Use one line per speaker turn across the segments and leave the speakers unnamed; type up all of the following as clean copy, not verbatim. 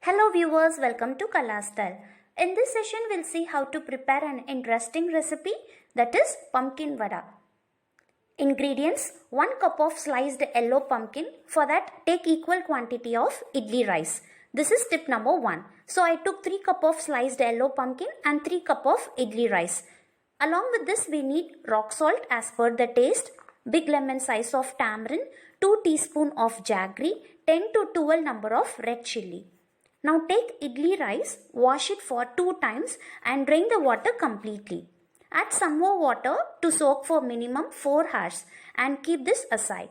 Hello viewers, welcome to Kala Style. In this session, we'll see how to prepare an interesting recipe, that is pumpkin vada. Ingredients: 1 cup of sliced yellow pumpkin. For that, take equal quantity of idli rice. This is tip number 1. So I took 3 cup of sliced yellow pumpkin and 3 cup of idli rice. Along with this, we need rock salt as per the taste, big lemon size of tamarind, 2 teaspoon of jaggery, 10 to 12 number of red chilli. Now take idli rice, wash it for 2 times and drain the water completely. Add some more water to soak for minimum 4 hours and keep this aside.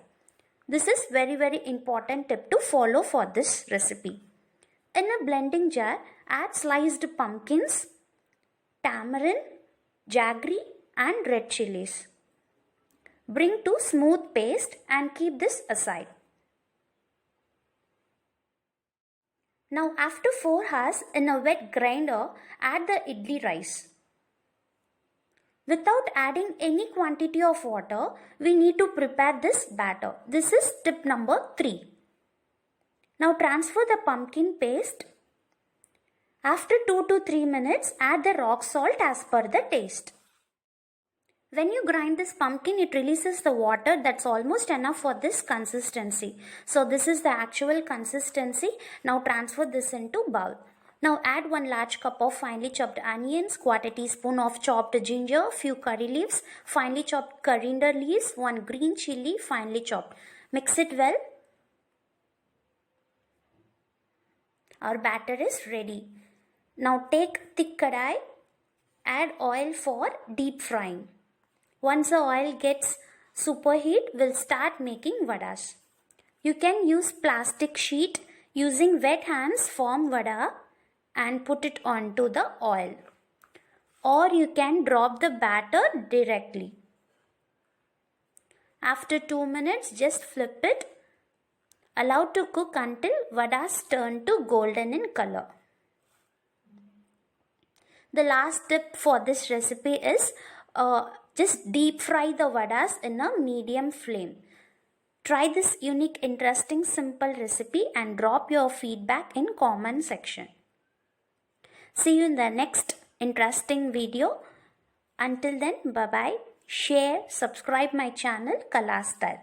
This is very important tip to follow for this recipe. In a blending jar, add sliced pumpkins, tamarind, jaggery and red chilies. Bring to smooth paste and keep this aside. Now after 4 hours, in a wet grinder, add the idli rice. Without adding any quantity of water, we need to prepare this batter. This is tip number 3. Now transfer the pumpkin paste. After 2 to 3 minutes, add the rock salt as per the taste. When you grind this pumpkin, it releases the water that's almost enough for this consistency. So this is the actual consistency. Now transfer this into bowl. Now add 1 large cup of finely chopped onions, 1/4 teaspoon of chopped ginger, few curry leaves, finely chopped coriander leaves, 1 green chilli, finely chopped. Mix it well. Our batter is ready. Now take thick kadai, add oil for deep frying. Once the oil gets superheat, we'll start making vadas. You can use plastic sheet. Using wet hands, form vada and put it onto the oil. Or you can drop the batter directly. After 2 minutes, just flip it. Allow to cook until vadas turn to golden in color. The last tip for this recipe is just deep fry the vadas in a medium flame. Try this unique, interesting, simple recipe and drop your feedback in comment section. See you in the next interesting video. Until then, bye bye. Share, subscribe my channel Kala Style.